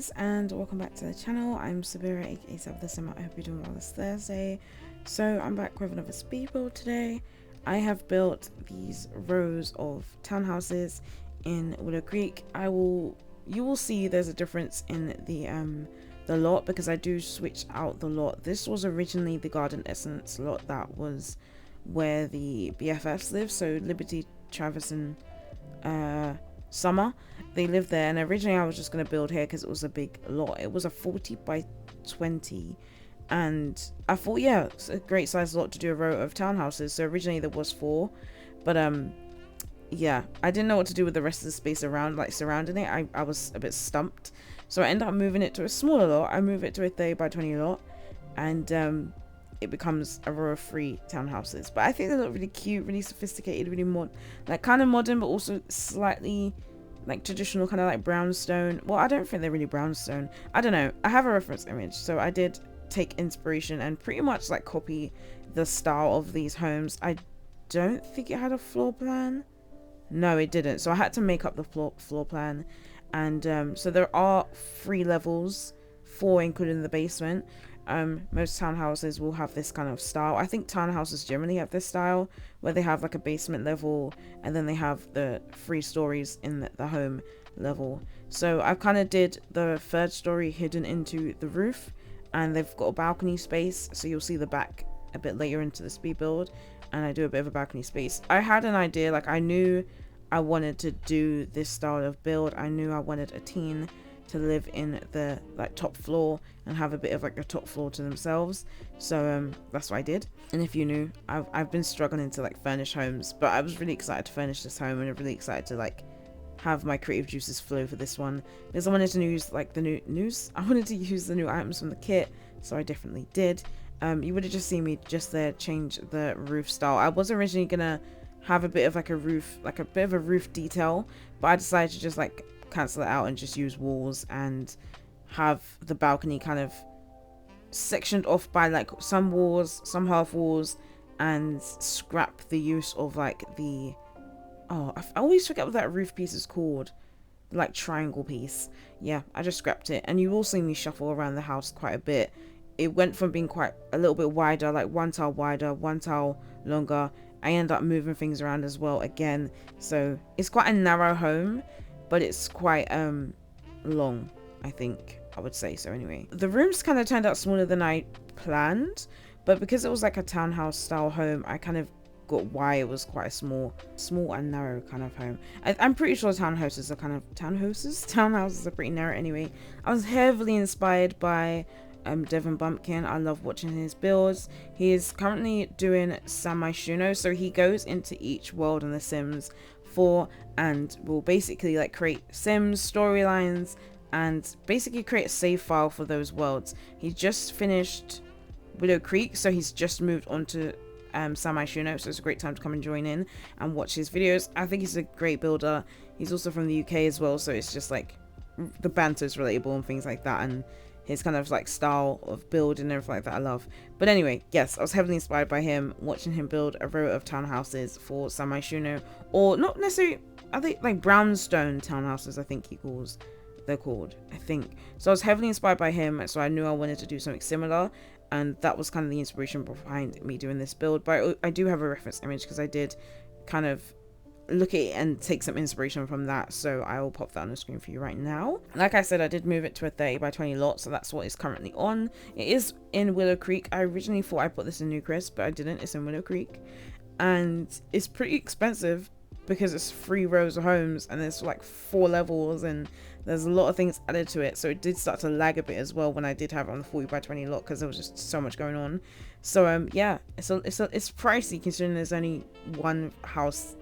guys, and welcome back to the channel. I'm Sabyra, aka Sabythesimmer. I hope you're doing well this Thursday. So I'm back with another speed build today. I have built these rows of townhouses in Willow Creek. You will see there's a difference in the lot because I do switch out the lot. This was originally the Garden Essence lot that was where the BFFs live, so Liberty, Travis, and Summer. They live there, and originally I was just going to build here because it was a big lot. It was a 40 by 20, and I thought, yeah, it's a great size lot to do a row of townhouses. So originally there was 4, but yeah, I didn't know what to do with the rest of the space around, like surrounding it. I was a bit stumped, so I ended up moving it to a smaller lot. I move it to a 30 by 20 lot, and it becomes a row of 3 townhouses. But I think they look really cute, really sophisticated, really kind of modern, but also slightly like traditional, kind of like brownstone. Well, I don't think they're really brownstone. I don't know. I have a reference image, so I did take inspiration and pretty much like copy the style of these homes. I don't think it had a floor plan. No, it didn't. So I had to make up the floor plan, and so there are 3 levels, 4 including the basement. Most townhouses will have this kind of style. I think townhouses generally have this style where they have like a basement level and then they have the 3 stories in the home level. So I kind of did the 3rd story hidden into the roof, and they've got a balcony space, so you'll see the back a bit later into the speed build, and I do a bit of a balcony space. I had an idea, like I knew I wanted to do this style of build. I knew I wanted a teen to live in the like top floor and have a bit of like a top floor to themselves, so that's what I did. And if you knew, I've been struggling to like furnish homes, but I was really excited to furnish this home, and I'm really excited to like have my creative juices flow for this one, because I wanted to use like the I wanted to use the new items from the kit, so I definitely did. You would have just seen me just there change the roof style. I was originally gonna have a bit of like a roof, like a bit of a roof detail, but I decided to just like cancel it out and just use walls and have the balcony kind of sectioned off by like some walls, some half walls, and scrap the use of like the I always forget what that roof piece is called, like triangle piece. Yeah, I just scrapped it, and you will see me shuffle around the house quite a bit. It went from being quite a little bit wider, like 1 tile wider, 1 tile longer. I end up moving things around as well again, so it's quite a narrow home, but it's quite long, I think I would say. So anyway, the rooms kind of turned out smaller than I planned, but because it was like a townhouse style home, I kind of got why it was quite a small and narrow kind of home. I'm pretty sure townhouses are pretty narrow anyway. I was heavily inspired by Devon Bumpkin. I love watching his builds. He is currently doing Sabythesimmer, so he goes into each world in The Sims 4 and will basically like create Sims storylines and basically create a save file for those worlds. He just finished Willow Creek, so he's just moved on to Sabythesimmer, so it's a great time to come and join in and watch his videos. I think he's a great builder. He's also from the UK as well, so it's just like the banter is relatable and things like that, and his kind of like style of build and everything like that I love. But anyway, yes, I was heavily inspired by him, watching him build a row of townhouses for Sabythesimmer, or not necessarily, I think like brownstone townhouses, I think they're called, I think. So I was heavily inspired by him, so I knew I wanted to do something similar, and that was kind of the inspiration behind me doing this build. But I do have a reference image because I did kind of look at it and take some inspiration from that, so I will pop that on the screen for you right now. Like I said, I did move it to a 30 by 20 lot, so that's what it's currently on. It is in Willow Creek. I originally thought I put this in Newcrest, but I didn't. It's in Willow Creek, and it's pretty expensive because it's 3 rows of homes and there's like 4 levels, and there's a lot of things added to it, so it did start to lag a bit as well when I did have it on the 40 by 20 lot because there was just so much going on. So yeah, it's pricey considering there's only 1 house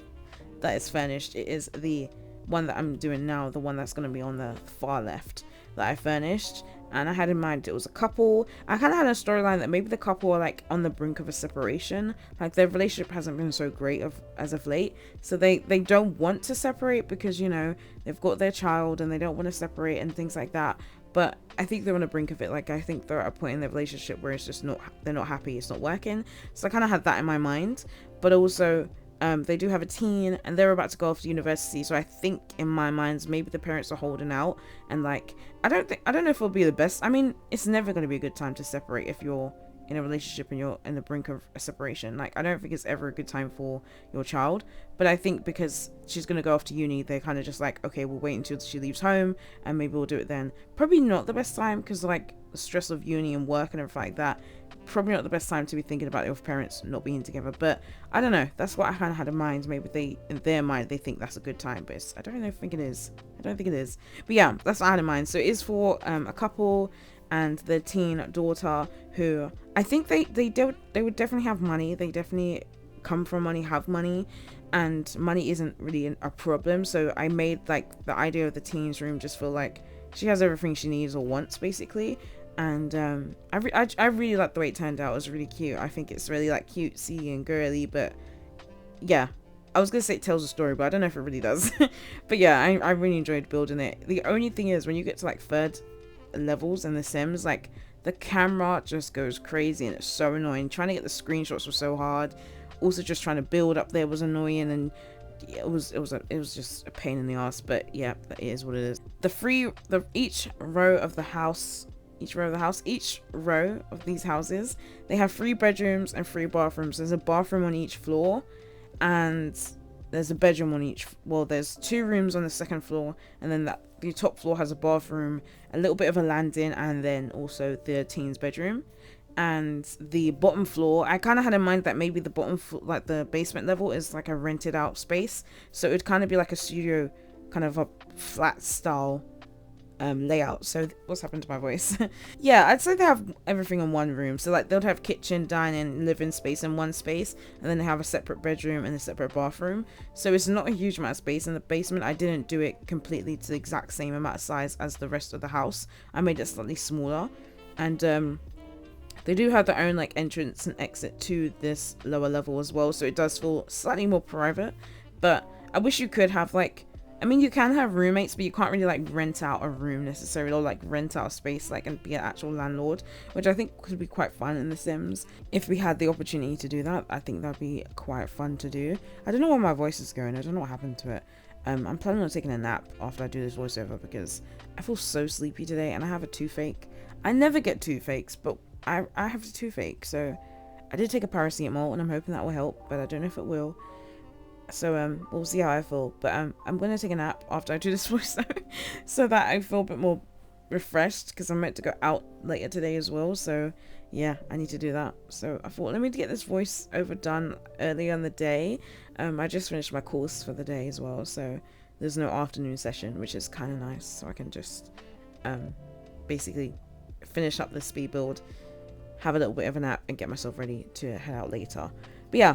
that is furnished. It is the one that I'm doing now, the one that's going to be on the far left that I furnished, and I had in mind it was a couple. I kind of had a storyline that maybe the couple are like on the brink of a separation, like their relationship hasn't been so great as of late, so they don't want to separate because, you know, they've got their child and they don't want to separate and things like that. But I think they're on the brink of it. Like I think they're at a point in their relationship where it's just they're not happy, it's not working. So I kind of had that in my mind, but also They do have a teen, and they're about to go off to university. So I think in my mind, maybe the parents are holding out, and like I don't know if it'll be the best. I mean, it's never going to be a good time to separate if you're in a relationship and you're in the brink of a separation. Like, I don't think it's ever a good time for your child. But I think because she's going to go off to uni, they're kind of just like, okay, we'll wait until she leaves home and maybe we'll do it then. Probably not the best time, because like the stress of uni and work and everything like that, probably not the best time to be thinking about your parents not being together. But I don't know, that's what I kind of had in mind. Maybe they, in their mind, they think that's a good time, but I don't think it is. But yeah, that's what I had in mind. So it is for a couple and their teen daughter, who I think they would definitely have money. They definitely come from money, have money, and money isn't really a problem. So I made like the idea of the teen's room just feel like she has everything she needs or wants, basically. And I really like the way it turned out. It was really cute. I think it's really like cutesy and girly, but yeah, I was gonna say it tells a story, but I don't know if it really does. But yeah, I really enjoyed building it. The only thing is, when you get to like third levels in The Sims, like the camera just goes crazy and it's so annoying. Trying to get the screenshots was so hard. Also, just trying to build up there was annoying, and it was just a pain in the ass. But yeah, that is what it is. Each row of these houses, they have 3 bedrooms and 3 bathrooms. There's a bathroom on each floor, and there's a bedroom on each. Well, there's 2 rooms on the second floor, and then the top floor has a bathroom, a little bit of a landing, and then also the teen's bedroom. And the bottom floor, I kind of had in mind that maybe the bottom floor, like the basement level, is like a rented out space, so it would kind of be like a studio, kind of a flat style layout. So what's happened to my voice? Yeah, I'd say they have everything in one room. So like they'll have kitchen, dining, living space in one space, and then they have a separate bedroom and a separate bathroom. So it's not a huge amount of space. In the basement, I didn't do it completely to the exact same amount of size as the rest of the house. I made it slightly smaller, and they do have their own like entrance and exit to this lower level as well, so it does feel slightly more private. But I wish you could have like, I mean, you can have roommates, but you can't really like rent out a room necessarily, or like rent out a space like and be an actual landlord, which I think could be quite fun in The Sims. If we had the opportunity to do that, I think that'd be quite fun to do. I don't know where my voice is going. I don't know what happened to it. I'm planning on taking a nap after I do this voiceover, because I feel so sleepy today, and I have a toothache. I never get toothaches, but I have a toothache, so I did take a paracetamol, and I'm hoping that will help, but I don't know if it will. So we'll see how I feel. But I'm gonna take a nap after I do this voiceover so that I feel a bit more refreshed, because I'm meant to go out later today as well. So yeah, I need to do that. So I thought, let me get this voiceover done earlier in the day. I just finished my course for the day as well, so there's no afternoon session, which is kind of nice, so I can just basically finish up the speed build, have a little bit of a nap, and get myself ready to head out later. But yeah,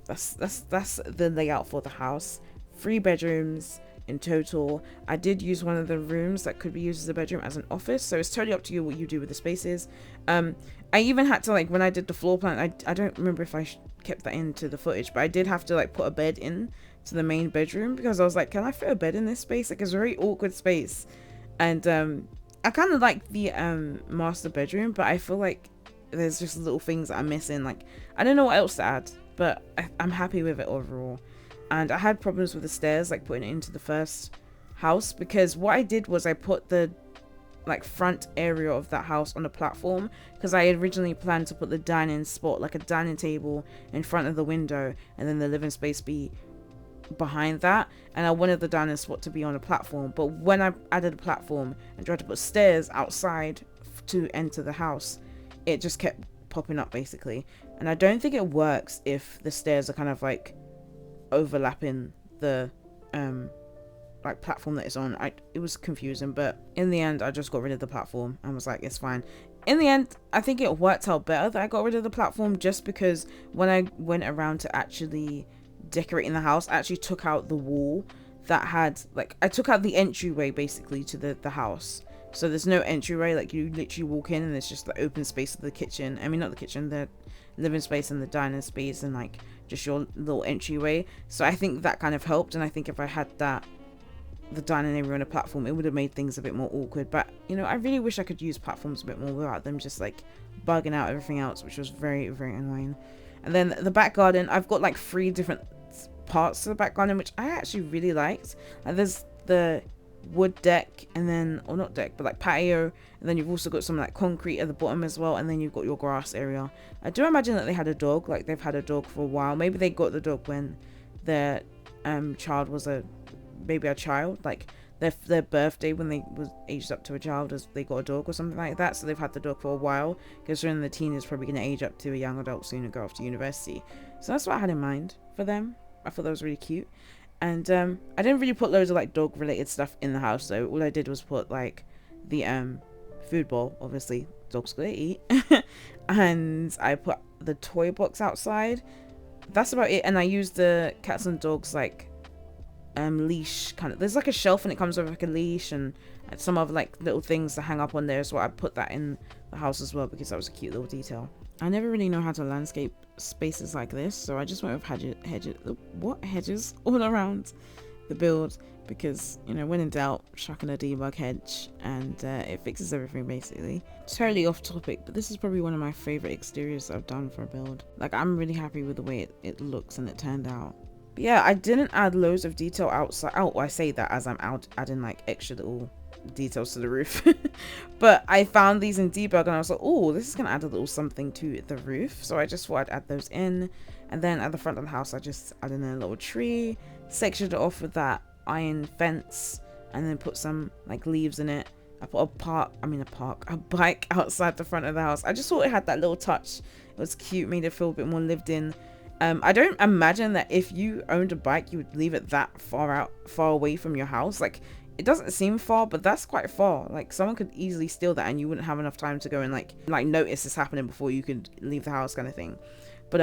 that's the layout for the house. 3 bedrooms in total. I did use one of the rooms that could be used as a bedroom as an office, so it's totally up to you what you do with the spaces. I even had to, like, when I did the floor plan, I don't remember if I kept that into the footage, but I did have to like put a bed in to the main bedroom, because I was like, can I fit a bed in this space? Like, it's a very awkward space. And I kind of like the master bedroom, but I feel like there's just little things that I'm missing. Like, I don't know what else to add, but I'm happy with it overall. And I had problems with the stairs, like putting it into the first house, because what I did was I put the like front area of that house on a platform, because I originally planned to put the dining spot, like a dining table, in front of the window, and then the living space be behind that, and I wanted the dining spot to be on a platform. But when I added a platform and tried to put stairs outside to enter the house, it just kept popping up basically, and I don't think it works if the stairs are kind of like overlapping the like platform that it's on. It was confusing, but in the end I just got rid of the platform and was like, it's fine. In the end, I think it worked out better that I got rid of the platform, just because when I went around to actually decorating the house, I actually took out the wall that had, like, I took out the entryway basically to the house. So there's no entryway, like you literally walk in and there's just the open space of the kitchen. I mean, not the kitchen, the living space and the dining space, and like just your little entryway. So I think that kind of helped, and I think if I had that, the dining area on a platform, it would have made things a bit more awkward. But you know, I really wish I could use platforms a bit more without them just like bugging out everything else, which was very, very annoying. And then the back garden, I've got like 3 different parts to the back garden, which I actually really liked. Like there's the wood deck, and then, or not deck, but like patio, and then you've also got some like concrete at the bottom as well, and then you've got your grass area. I do imagine that they had a dog, like they've had a dog for a while. Maybe they got the dog when their child was a child, like their birthday when they was aged up to a child, as they got a dog or something like that. So they've had the dog for a while, because during the teen is probably going to age up to a young adult soon and go off to university. So that's what I had in mind for them. I thought that was really cute. And I didn't really put loads of like dog related stuff in the house, so all I did was put like the food bowl, obviously dogs gonna eat, and I put the toy box outside. That's about it. And I used the cats and dogs like leash kind of, there's like a shelf and it comes with like a leash and some other like little things to hang up on there, so I put that in the house as well because that was a cute little detail. I never really know how to landscape spaces like this, so I just went with hedges all around the build, because, you know, when in doubt, chuck in a debug hedge and it fixes everything basically. Totally off topic, but this is probably one of my favorite exteriors I've done for a build. Like, I'm really happy with the way it looks and it turned out. But yeah, I didn't add loads of detail outside. Oh, I say that as I'm out adding like extra little details to the roof. But I found these in debug and I was like, oh, this is gonna add a little something to the roof, so I just thought I'd add those in. And then at the front of the house I just added in a little tree, sectioned it off with that iron fence, and then put some like leaves in it. I put a bike outside the front of the house. I just thought it had that little touch. It was cute, made it feel a bit more lived in. I don't imagine that if you owned a bike you would leave it that far away from your house. Like, it doesn't seem far, but that's quite far. Like, someone could easily steal that and you wouldn't have enough time to go and like notice this happening before you could leave the house, kind of thing. But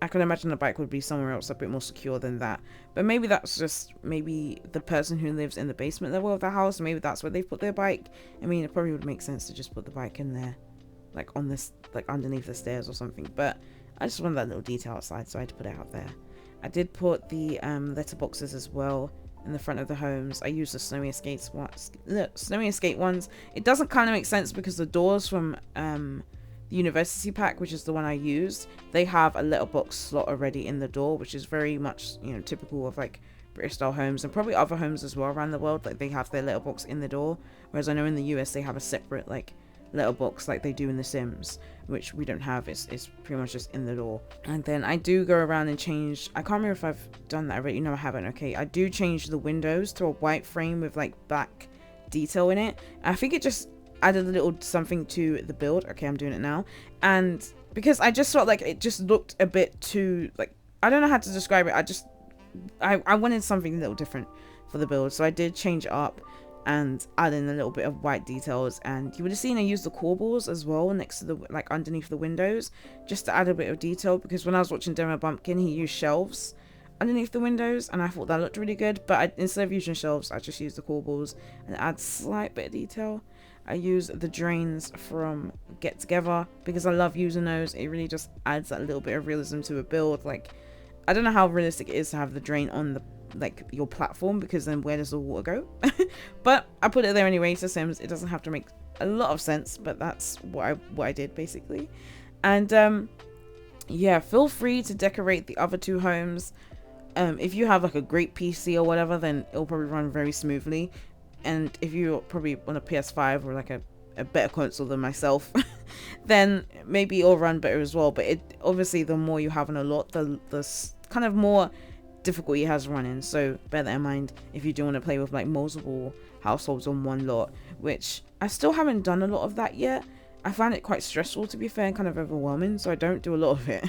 I can imagine the bike would be somewhere else a bit more secure than that. But maybe that's just maybe the person who lives in the basement level of the house, maybe that's where they've put their bike. I mean, it probably would make sense to just put the bike in there, like on this, like underneath the stairs or something. But I just wanted that little detail outside, so I had to put it out there. I did put the letterboxes as well in the front of the homes. I used the snowy escape ones. It doesn't kind of make sense because the doors from the university pack, which is the one I used, they have a letterbox slot already in the door, which is very much, you know, typical of like British style homes and probably other homes as well around the world. Like, they have their letterbox in the door, whereas I know in the US they have a separate like letterbox like they do in The Sims, which we don't have. It's pretty much just in the door. And then I do go around and change, I can't remember if I've done that already. No, I haven't. Okay, I do change the windows to a white frame with like black detail in it. I think it just added a little something to the build. Okay, I'm doing it now. And because I just felt like it just looked a bit too, like, I don't know how to describe it. I wanted something a little different for the build, so I did change it up and add in a little bit of white details. And you would have seen I used the corbels as well next to the, like, underneath the windows, just to add a bit of detail, because when I was watching Demo Bumpkin, he used shelves underneath the windows and I thought that looked really good. But instead of using shelves, I just used the corbels and add slight bit of detail. I use the drains from Get Together because I love using those. It really just adds that little bit of realism to a build. Like, I don't know how realistic it is to have the drain on the, like, your platform, because then where does the water go? But I put it there anyway. So Sims, it doesn't have to make a lot of sense, but that's what I did basically. And yeah, feel free to decorate the other two homes. If you have like a great PC or whatever, then it'll probably run very smoothly. And if you're probably on a PS5 or like a better console than myself, then maybe it'll run better as well. But it obviously, the more you have in a lot, the kind of more difficulty it has running. So bear that in mind if you do want to play with like multiple households on one lot, which I still haven't done a lot of that yet. I find it quite stressful, to be fair, and kind of overwhelming, so I don't do a lot of it.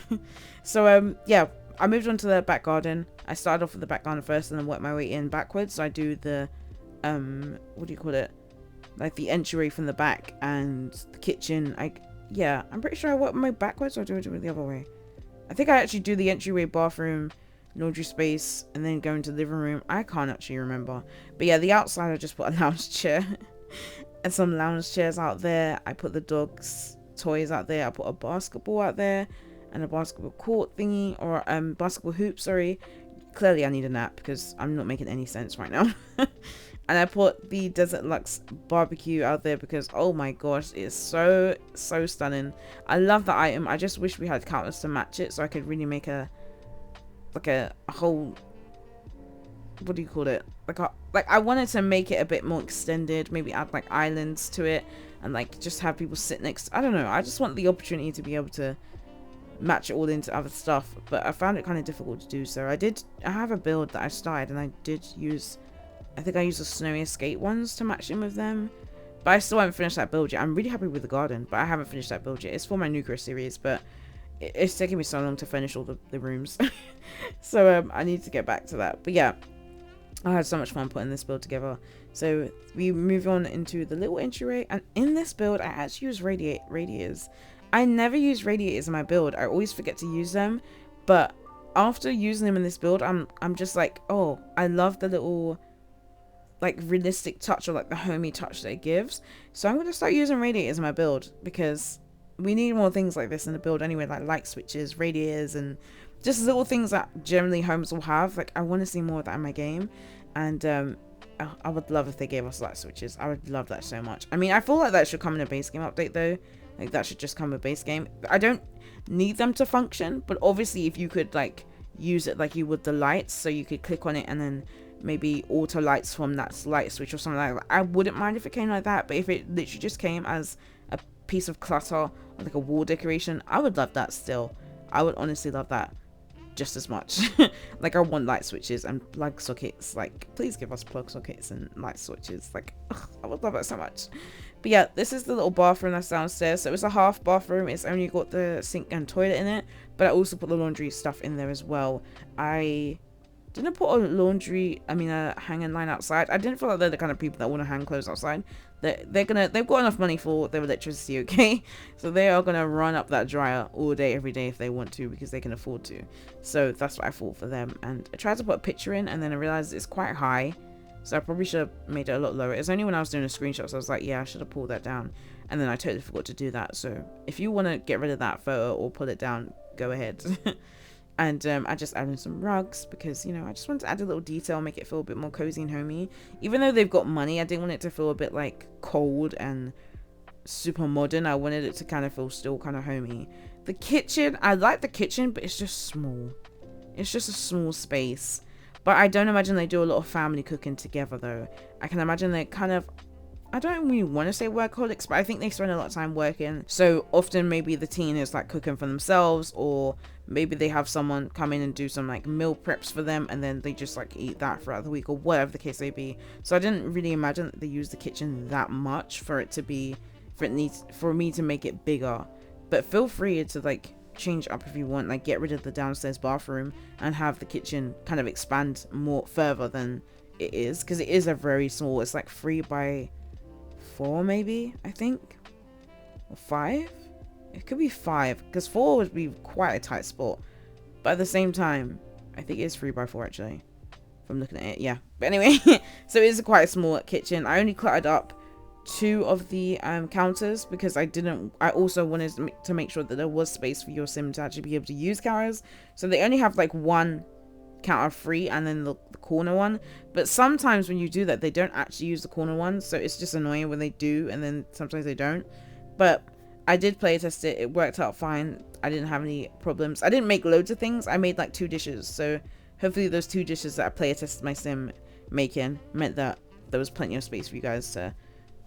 So yeah, I moved on to the back garden. I started off with the back garden first and then worked my way in backwards. So I do the what do you call it, like the entryway from the back and the kitchen. Yeah, I'm pretty sure I work my backwards, or do I do it the other way? I think I actually do the entryway, bathroom, laundry space, and then go into the living room. I can't actually remember. But yeah, the outside I just put a lounge chair and some lounge chairs out there. I put the dog's toys out there. I put a basketball out there and a basketball court thingy, or basketball hoop, sorry. Clearly I need a nap because I'm not making any sense right now. And I put the Desert Luxe barbecue out there because, oh my gosh, it's so stunning. I love the item. I just wish we had counters to match it so I could really make a whole what do you call it, like I wanted to make it a bit more extended, maybe add like islands to it, and like just have people sit next. I don't know, I just want the opportunity to be able to match it all into other stuff, but I found it kind of difficult to do so. I have a build that I started, and I think I used the snowy escape ones to match in with them, but I still haven't finished that build yet. I'm really happy with the garden, but I haven't finished that build yet. It's for my nuclear series, but it's taking me so long to finish all the rooms. So I need to get back to that. But yeah, I had so much fun putting this build together. So we move on into the little entryway, and in this build I actually use radiators. I never use radiators in my build. I always forget to use them, but after using them in this build, I'm just like, oh, I love the little like realistic touch, or like the homey touch that it gives. So I'm gonna start using radiators in my build, because we need more things like this in the build anyway, like light switches, radiators, and just little things that generally homes will have. Like I want to see more of that in my game, and I would love if they gave us light switches. I would love that so much. I mean, I feel like that should come in a base game update though. Like that should just come with base game. I don't need them to function, but obviously if you could like use it like you would the lights, so you could click on it and then maybe auto lights from that light switch or something like that, I wouldn't mind if it came like that. But if it literally just came as a piece of clutter or like a wall decoration, I would love that still. I would honestly love that just as much. Like I want light switches and plug sockets. Like please give us plug sockets and light switches. Like ugh, I would love that so much. But yeah, this is the little bathroom that's downstairs. So it's a half bathroom. It's only got the sink and toilet in it, but I also put the laundry stuff in there as well. I didn't put a hanging line outside. I didn't feel like they're the kind of people that want to hang clothes outside. They've got enough money for their electricity, okay? So they are gonna run up that dryer all day, every day if they want to, because they can afford to. So that's what I thought for them. And I tried to put a picture in, and then I realized it's quite high, so I probably should have made it a lot lower. It's only when I was doing a screenshot, so I was like, yeah, I should have pulled that down. And then I totally forgot to do that. So if you want to get rid of that photo or pull it down, go ahead. And I just added some rugs because, you know, I just wanted to add a little detail, make it feel a bit more cozy and homey. Even though they've got money, I didn't want it to feel a bit like cold and super modern. I wanted it to kind of feel still kind of homey. The kitchen, I like the kitchen, but it's just small. It's just a small space. But I don't imagine they do a lot of family cooking together though. I can imagine they kind of, I don't really want to say workaholics, but I think they spend a lot of time working. So often maybe the teen is like cooking for themselves, or maybe they have someone come in and do some like meal preps for them, and then they just like eat that throughout the week, or whatever the case may be. So I didn't really imagine that they use the kitchen that much for it to be, for me to make it bigger. But feel free to like change up if you want, like get rid of the downstairs bathroom and have the kitchen kind of expand more further than it is, because it is a very small, it's like 3x4 maybe, I think, or 5. It could be 5, because 4 would be quite a tight spot, but at the same time I think it is 3x4 actually, if I'm looking at it. Yeah, but anyway, so it is quite a small kitchen. I only cluttered up 2 of the counters because I also wanted to make sure that there was space for your sim to actually be able to use counters. So they only have like one counter free and then the corner one, but sometimes when you do that they don't actually use the corner one, so it's just annoying when they do and then sometimes they don't. But I did play test it, it worked out fine. I didn't have any problems. I didn't make loads of things, I made like 2 dishes, so hopefully those 2 dishes that I play tested my sim making meant that there was plenty of space for you guys to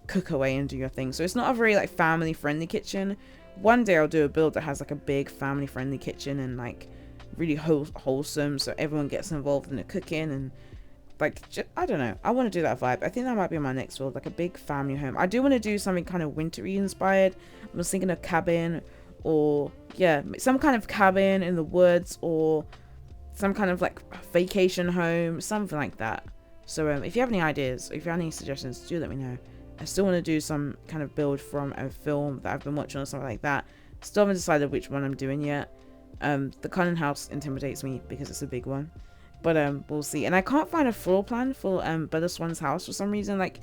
cook away and do your thing. So it's not a very like family friendly kitchen. One day I'll do a build that has like a big family friendly kitchen and like really wholesome, so everyone gets involved in the cooking and like I don't know, I want to do that vibe. I think that might be my next build, like a big family home. I do want to do something kind of wintry inspired. I was thinking of cabin, or yeah, some kind of cabin in the woods, or some kind of like vacation home, something like that. So if you have any ideas, or if you have any suggestions, do let me know. I still want to do some kind of build from a film that I've been watching or something like that. Still haven't decided which one I'm doing yet. The Cunning House intimidates me because it's a big one, but we'll see. And I can't find a floor plan for Bella Swan's house for some reason. Like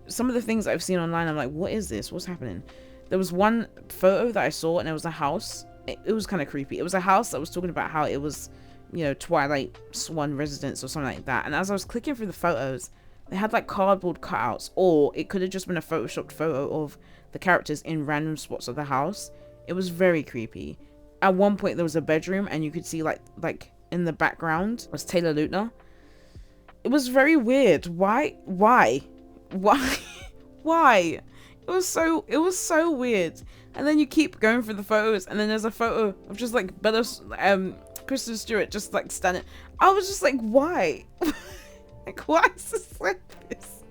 some of the things I've seen online, I'm like, what is this? What's happening? There was one photo that I saw and it was a house. It was kind of creepy. It was a house that was talking about how it was, you know, Twilight Swan residence or something like that. And as I was clicking through the photos, they had like cardboard cutouts, or it could have just been a photoshopped photo of the characters in random spots of the house. It was very creepy. At one point there was a bedroom and you could see like in the background was Taylor Lautner. it was very weird. Why? Why? Why? It was so weird. And then you keep going through the photos, and then there's a photo of just like Bella, Kristen Stewart just like standing. I was just like, why? Like, why is this like this?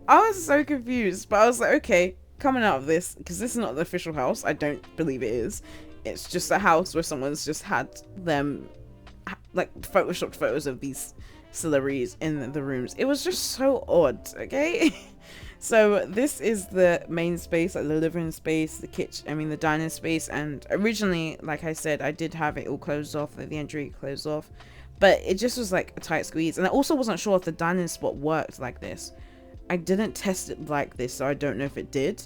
I was so confused, but I was like, okay, coming out of this, because this is not the official house. I don't believe it is. It's just a house where someone's just had them like photoshopped photos of these celebrities in the rooms. It was just so odd, okay? So this is the main space, like the living space, the kitchen, I mean the dining space, and originally, like I said, I did have it all closed off, like the entry closed off, but it just was like a tight squeeze, and I also wasn't sure if the dining spot worked like this. I didn't test it like this, so I don't know if it did.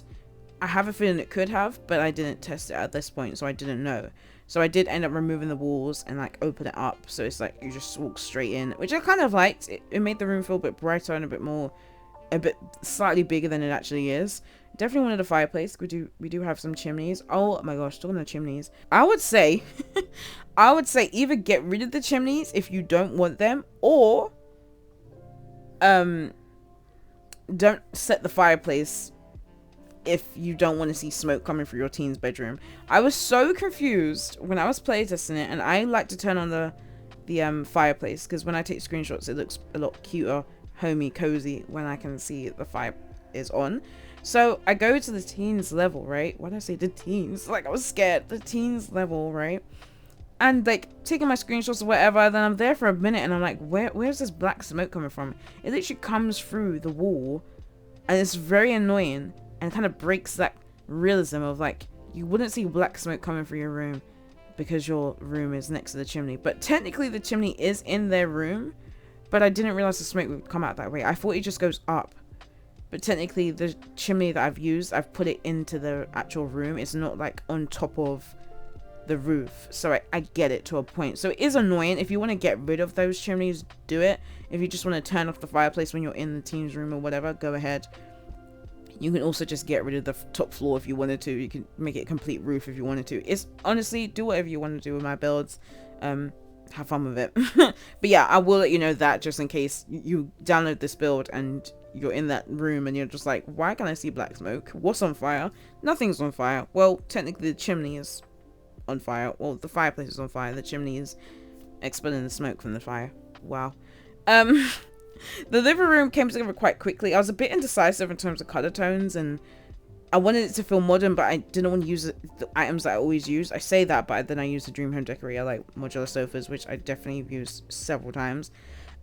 I have a feeling it could have, but I didn't test it at this point, so I didn't know. So I did end up removing the walls and like open it up, so it's like you just walk straight in, which I kind of liked. It made the room feel a bit brighter and a bit slightly bigger than it actually is. Definitely wanted a fireplace. We do have some chimneys. Oh my gosh, talking of chimneys, I would say either get rid of the chimneys if you don't want them, or don't set the fireplace if you don't want to see smoke coming through your teen's bedroom. I was so confused when I was playtesting it, and I like to turn on the fireplace, because when I take screenshots it looks a lot cuter, homey, cozy when I can see the fire is on. So I go to the teens level, right? Why did I say the teens? Like, I was scared. The teens level, right? And like taking my screenshots or whatever, then I'm there for a minute and I'm like, where's this black smoke coming from? It literally comes through the wall, and it's very annoying, and kind of breaks that realism of like, you wouldn't see black smoke coming through your room because your room is next to the chimney. But technically the chimney is in their room, but I didn't realize the smoke would come out that way. I thought it just goes up. But technically the chimney that I've used, I've put it into the actual room. It's not like on top of the roof. So I get it to a point. So it is annoying. If you want to get rid of those chimneys, do it. If you just want to turn off the fireplace when you're in the team's room or whatever, go ahead. You can also just get rid of the top floor if you wanted to. You can make it a complete roof if you wanted to. It's honestly, do whatever you want to do with my builds. Have fun with it. But yeah, I will let you know that, just in case you download this build and you're in that room and you're just like, why can I see black smoke? What's on fire? Nothing's on fire. Well, technically the chimney is on fire. Well, the fireplace is on fire. The chimney is expelling the smoke from the fire. Wow. The living room came together quite quickly. I was a bit indecisive in terms of color tones, and I wanted it to feel modern, but I didn't want to use the items that I always use. I say that, but then I use the Dream Home Decorator, like modular sofas, which I definitely have used several times.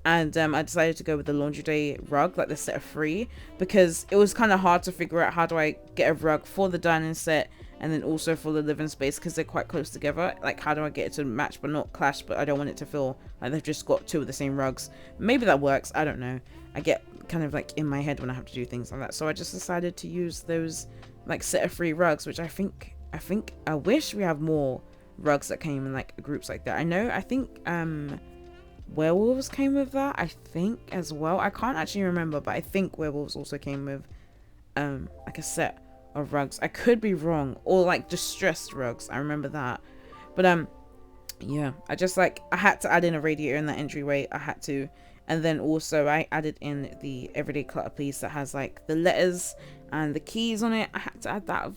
And I decided to go with the laundry day rug, like the set of 3, because it was kind of hard to figure out how do I get a rug for the dining set and then also for the living space, because they're quite close together. Like, how do I get it to match but not clash, but I don't want it to feel like they've just got 2 of the same rugs. Maybe that works, I don't know. I get kind of like in my head when I have to do things like that, so I just decided to use those like set of 3 rugs, which I wish we have more rugs that came in like groups like that. I think werewolves came with that, I think, as well. I can't actually remember, but I think werewolves also came with like a set of rugs. I could be wrong, or like distressed rugs. I remember that. But yeah, I had to add in a radiator in that entryway. I had to. And then also I added in the everyday clutter piece that has like the letters and the keys on it. I had to add that.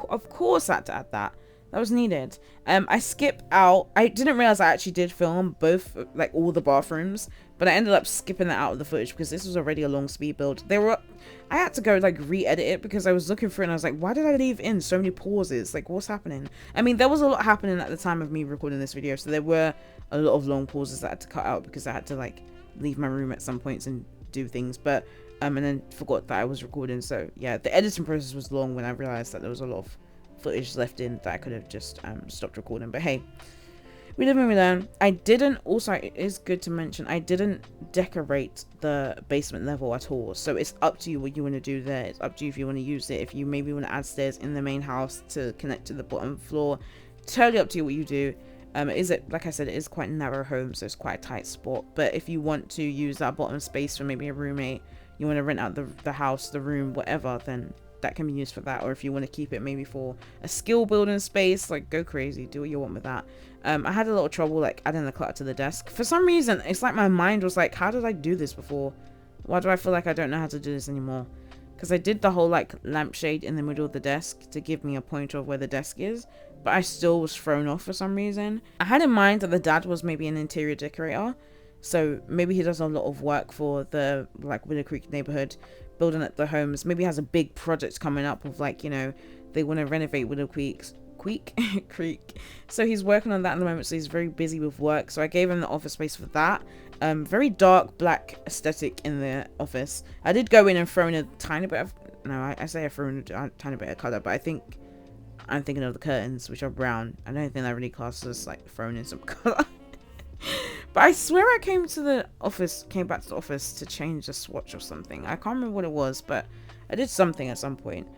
Of course I had to add that. That was needed. I skip out. I didn't realize I actually did film both, like all the bathrooms, but I ended up skipping that out of the footage because this was already a long speed build. I had to go like re-edit it because I was looking for it and I was like, why did I leave in so many pauses? Like, what's happening? I mean, there was a lot happening at the time of me recording this video, so there were a lot of long pauses that I had to cut out because I had to like leave my room at some points and do things, but and then forgot that I was recording. So yeah, the editing process was long when I realized that there was a lot of footage left in that I could have just stopped recording. But hey, we live and we learn. I didn't, also it is good to mention, I didn't decorate the basement level at all, so it's up to you what you want to do there. It's up to you if you want to use it, if you maybe want to add stairs in the main house to connect to the bottom floor. Totally up to you what you do. Like I said, it is quite a narrow home, so it's quite a tight spot. But if you want to use that bottom space for maybe a roommate, you want to rent out the house, the room, whatever, then that can be used for that, or if you want to keep it maybe for a skill building space, like go crazy, do what you want with that. I had a little trouble like adding the clutter to the desk for some reason. It's like my mind was like, how did I do this before? Why do I feel like I don't know how to do this anymore? Because I did the whole like lampshade in the middle of the desk to give me a pointer of where the desk is, but I still was thrown off for some reason. I had in mind that the dad was maybe an interior decorator, so maybe he does a lot of work for the like Willow Creek neighborhood, building up the homes. Maybe he has a big project coming up of like, you know, they want to renovate Willow Creek. So he's working on that at the moment, so he's very busy with work. So I gave him the office space for that. Very dark black aesthetic in the office. I did go in and throw in a tiny bit of, no, I say I threw in a tiny bit of color, but I think I'm thinking of the curtains, which are brown. I don't think that really classes as like throwing in some color. But I swear I came back to the office to change the swatch or something. I can't remember what it was, but I did something at some point.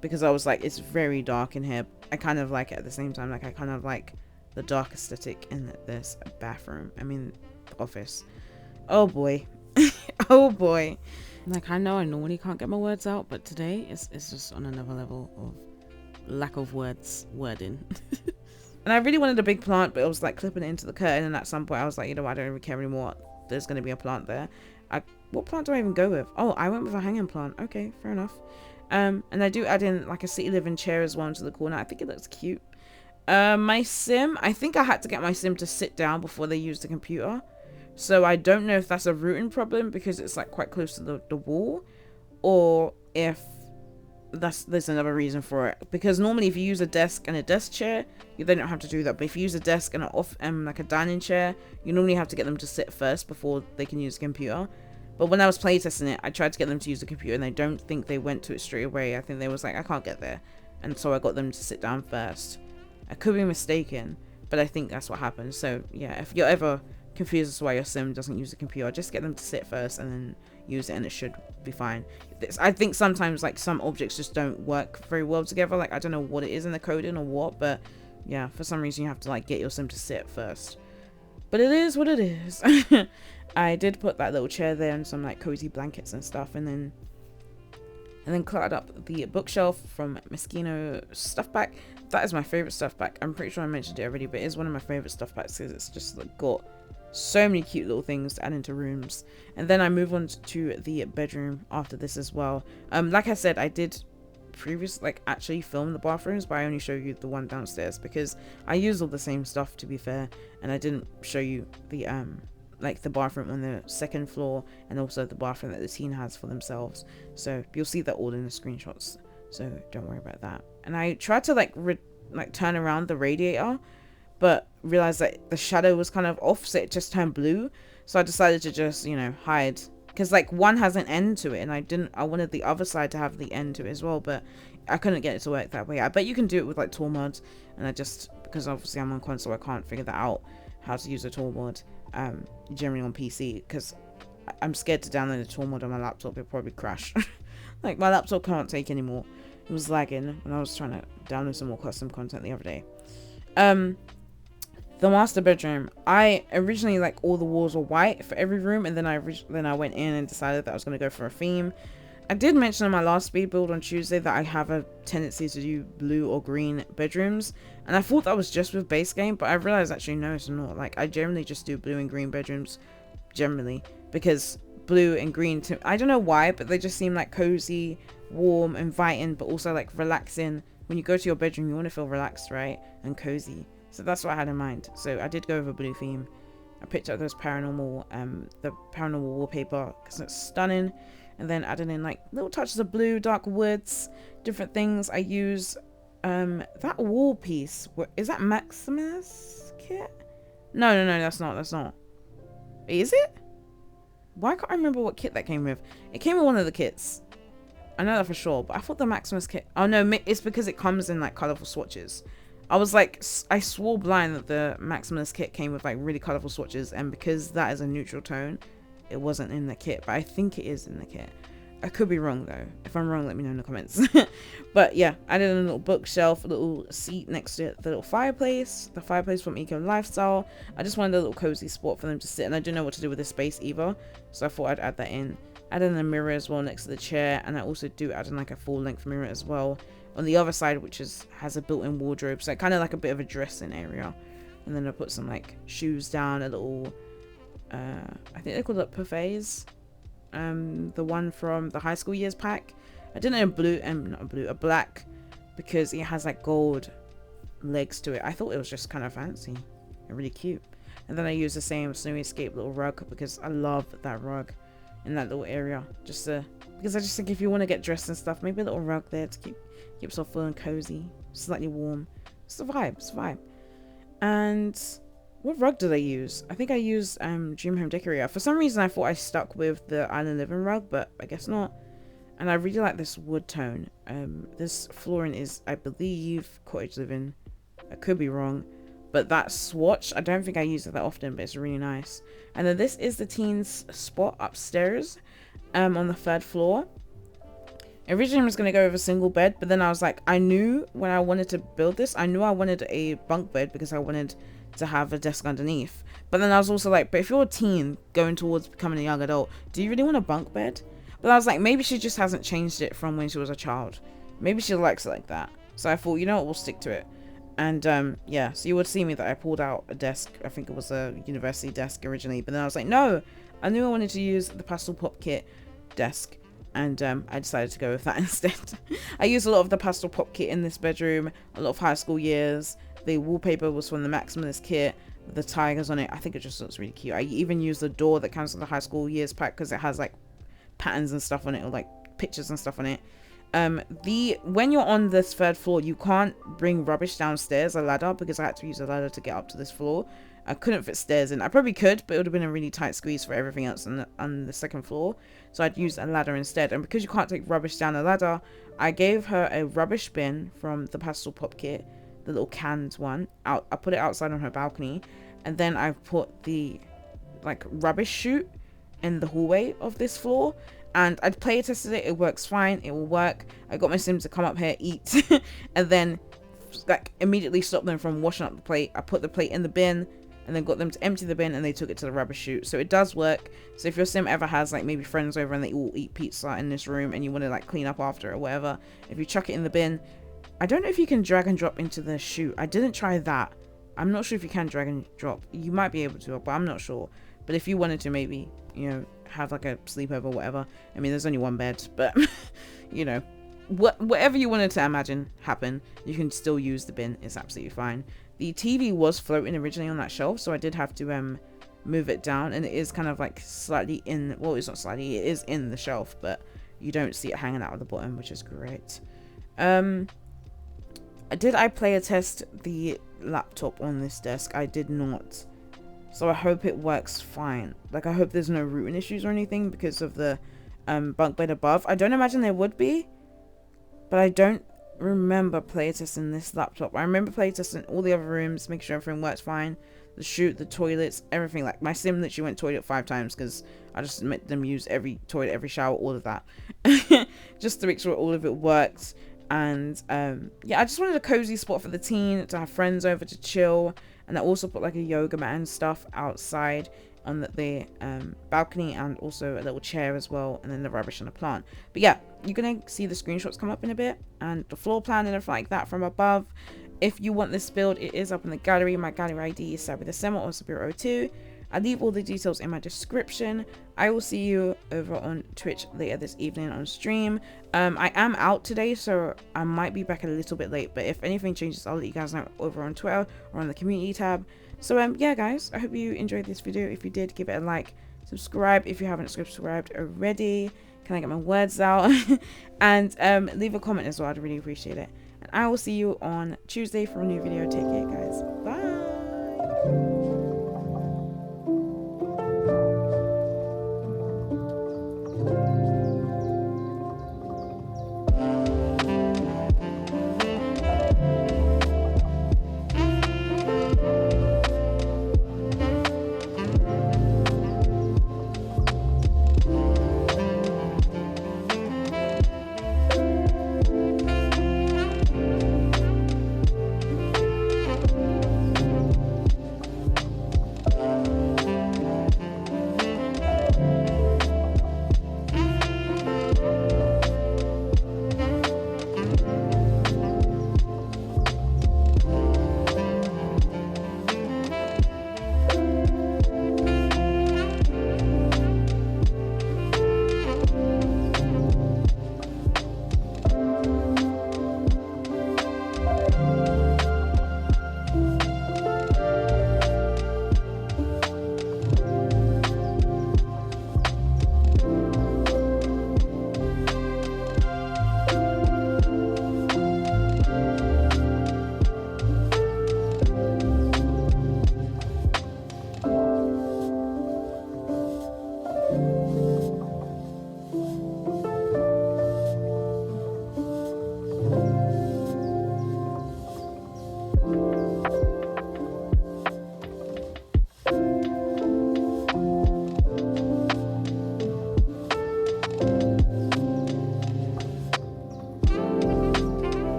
Because I was like, it's very dark in here. I kind of like it at the same time. Like I kind of like the dark aesthetic in this bathroom. I mean, the office. Oh boy. Oh boy. Like I know I normally can't get my words out, but today it's just on another level of lack of wording. And I really wanted a big plant, but it was like clipping it into the curtain, and at some point I was like, you know what, I don't even care anymore. There's going to be a plant there. What plant do I even go with? Oh, I went with a hanging plant. Okay, fair enough. And I do add in like a city living chair as well into the corner. I think it looks cute. My sim, I think I had to get my sim to sit down before they use the computer. So I don't know if that's a routing problem because it's like quite close to the wall, or if there's another reason for it. Because normally if you use a desk and a desk chair, you then don't have to do that. But if you use a desk and like a dining chair, you normally have to get them to sit first before they can use the computer. But when I was playtesting it, I tried to get them to use the computer, and I don't think they went to it straight away. I think they was like, I can't get there. And so I got them to sit down first. I could be mistaken, but I think that's what happened. So yeah, if you're ever confused as to why your sim doesn't use the computer, just get them to sit first and then use it, and it should be fine. I think sometimes like some objects just don't work very well together. Like I don't know what it is in the coding or what, but yeah, for some reason you have to like get your sim to sit first. But it is what it is. I did put that little chair there and some like cozy blankets and stuff, and then cluttered up the bookshelf from Moschino stuff pack. That is my favorite stuff pack. I'm pretty sure I mentioned it already, but it's one of my favorite stuff packs because it's just like got so many cute little things to add into rooms. And then I move on to the bedroom after this as well. Like I said, I did actually film the bathrooms, but I only show you the one downstairs because I used all the same stuff, to be fair, and I didn't show you the like the bathroom on the second floor and also the bathroom that the teen has for themselves. So you'll see that all in the screenshots, so don't worry about that. And I tried to like turn around the radiator, but realized that the shadow was kind of off, so it just turned blue. So I decided to just, you know, hide, because like one has an end to it, and I wanted the other side to have the end to it as well, but I couldn't get it to work that way. I bet you can do it with like tool mods, and because obviously I'm on console, I can't figure that out, how to use a tool mod generally on PC, because I'm scared to download a tool mod on my laptop. It'll probably crash. Like my laptop can't take anymore. It was lagging when I was trying to download some more custom content the other day. The master bedroom, I originally like all the walls were white for every room, and then I went in and decided that I was going to go for a theme. I did mention in my last speed build on Tuesday that I have a tendency to do blue or green bedrooms, and I thought that was just with base game, but I realized actually no, it's not. Like I generally just do blue and green bedrooms generally, because blue and green, I don't know why, but they just seem like cozy, warm, inviting, but also like relaxing. When you go to your bedroom, you want to feel relaxed, right, and cozy. So that's what I had in mind. So I did go with a blue theme. I picked up those paranormal, the paranormal wallpaper because it's stunning. And then added in like little touches of blue, dark woods, different things. I use that wall piece. Is that Maximus kit? No, that's not. Is it? Why can't I remember what kit that came with? It came with one of the kits. I know that for sure, but I thought the Maximus kit. Oh no, it's because it comes in like colorful swatches. I was like, I swore blind that the Maximus kit came with like really colorful swatches, and because that is a neutral tone, it wasn't in the kit, but I think it is in the kit. I could be wrong though. If I'm wrong, let me know in the comments. But yeah, I did a little bookshelf, a little seat next to it, the little fireplace, the fireplace from Eco Lifestyle. I just wanted a little cozy spot for them to sit, and I didn't know what to do with this space either, so I thought I'd add that in. add in a mirror as well next to the chair, and I also do add in like a full length mirror as well on the other side, which has a built-in wardrobe, so kind of like a bit of a dressing area. And then I put some like shoes down, a little I think they call it parfaits, the one from the high school years pack. I did it in blue, and not blue, a black, because it has like gold legs to it. I thought it was just kind of fancy and really cute. And then I use the same Snowy Escape little rug, because I love that rug in that little area, just because I just think if you want to get dressed and stuff, maybe a little rug there to keep yourself feeling cozy, slightly warm. It's the vibe, it's the vibe. And what rug did I use? I think I used Dream Home Decorator. For some reason I thought I stuck with the Island Living rug, but I guess not. And I really like this wood tone. This flooring is, I believe, Cottage Living. I could be wrong, but that swatch, I don't think I use it that often, but it's really nice. And then this is the teens spot upstairs, on the 3rd floor. Originally I was going to go with a single bed, but then I was like, I knew when I wanted to build this, I knew I wanted a bunk bed because I wanted to have a desk underneath. But then I was also like, but if you're a teen going towards becoming a young adult, do you really want a bunk bed? But I was like, maybe she just hasn't changed it from when she was a child. Maybe she likes it like that. So I thought, you know what, we'll stick to it. And yeah, so you would see me that I pulled out a desk. I think it was a university desk originally, but then I was like, no, I knew I wanted to use the Pastel Pop Kit desk, and I decided to go with that instead. I used a lot of the Pastel Pop Kit in this bedroom, a lot of high school years. The wallpaper was from the Maximalist kit with the tigers on it. I think it just looks really cute. I even used the door that comes with the high school years pack because it has like patterns and stuff on it, or like pictures and stuff on it. When you're on this 3rd floor, you can't bring rubbish downstairs, a ladder, because I had to use a ladder to get up to this floor. I couldn't fit stairs in. I probably could, but it would have been a really tight squeeze for everything else on the 2nd floor. So I'd use a ladder instead. And because you can't take rubbish down a ladder, I gave her a rubbish bin from the Pastel Pop Kit, the little canned one. I put it outside on her balcony, and then I put the like rubbish chute in the hallway of this floor. And I'd play tested it. It works fine. It will work. I got my Sims to come up here, eat, and then like immediately stop them from washing up the plate. I put the plate in the bin, and then got them to empty the bin, and they took it to the rubbish chute. So it does work. So if your Sim ever has like maybe friends over and they all eat pizza in this room, and you want to like clean up after or whatever, if you chuck it in the bin, I don't know if you can drag and drop into the chute. I didn't try that. I'm not sure if you can drag and drop. You might be able to, but I'm not sure. But if you wanted to, maybe, you know, have like a sleepover or whatever. I mean, there's only one bed, but you know, whatever you wanted to imagine happen, you can still use the bin. It's absolutely fine. The TV was floating originally on that shelf, so I did have to move it down, and it is kind of like slightly in, well, it's not slightly, it is in the shelf, but you don't see it hanging out at the bottom, which is great. Did I play a test the laptop on this desk? I did not. So I hope it works fine. Like, I hope there's no routing issues or anything because of the bunk bed above. I don't imagine there would be, but I don't remember playtesting this laptop. I remember playtesting all the other rooms, making sure everything works fine. The chute, the toilets, everything. Like, my Sim literally went toilet 5 times because I just made them use every toilet, every shower, all of that. Just to make sure all of it worked. And yeah, I just wanted a cozy spot for the teen to have friends over to chill. And I also put like a yoga mat and stuff outside on the balcony, and also a little chair as well, and then the rubbish and a plant. But yeah, you're gonna see the screenshots come up in a bit, and the floor plan and everything like that from above. If you want this build, it is up in the gallery. My gallery ID is Sabythesimmer or Sabyr02. I leave all the details in my description. I will see you over on Twitch later this evening on stream. I am out today, so I might be back a little bit late, but if anything changes, I'll let you guys know over on Twitter or on the community tab. So yeah guys, I hope you enjoyed this video. If you did, give it a like, subscribe if you haven't subscribed already. Can I get my words out? And leave a comment as well. I'd really appreciate it. And I will see you on Tuesday for a new video. Take care guys. Bye.